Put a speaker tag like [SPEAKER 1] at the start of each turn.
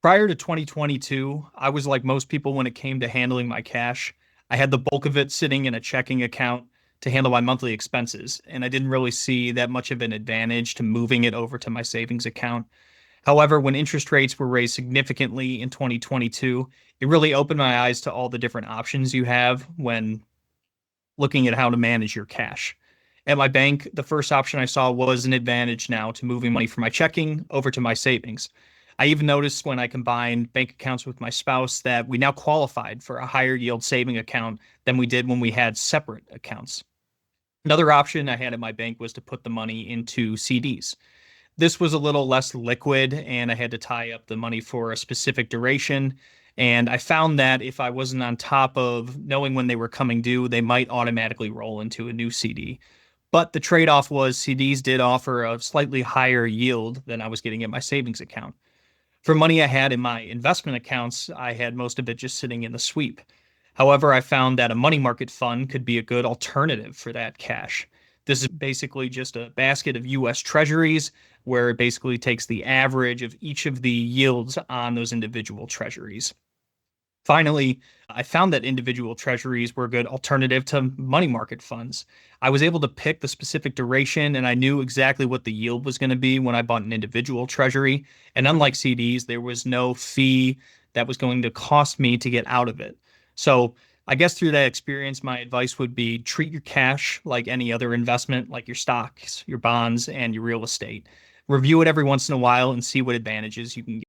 [SPEAKER 1] Prior to 2022, I was like most people when it came to handling my cash. I had the bulk of it sitting in a checking account to handle my monthly expenses, and I didn't really see that much of an advantage to moving it over to my savings account. However, when interest rates were raised significantly in 2022, it really opened my eyes to all the different options you have when looking at how to manage your cash. At my bank, the first option I saw was an advantage now to moving money from my checking over to my savings. I even noticed when I combined bank accounts with my spouse that we now qualified for a higher yield saving account than we did when we had separate accounts. Another option I had at my bank was to put the money into CDs. This was a little less liquid, and I had to tie up the money for a specific duration. And I found that if I wasn't on top of knowing when they were coming due, they might automatically roll into a new CD. But the trade-off was CDs did offer a slightly higher yield than I was getting at my savings account. For money I had in my investment accounts, I had most of it just sitting in the sweep. However, I found that a money market fund could be a good alternative for that cash. This is basically just a basket of US treasuries where it basically takes the average of each of the yields on those individual treasuries. Finally, I found that individual treasuries were a good alternative to money market funds. I was able to pick the specific duration and I knew exactly what the yield was going to be when I bought an individual treasury. And unlike CDs, there was no fee that was going to cost me to get out of it. So I guess through that experience, my advice would be treat your cash like any other investment, like your stocks, your bonds, and your real estate. Review it every once in a while and see what advantages you can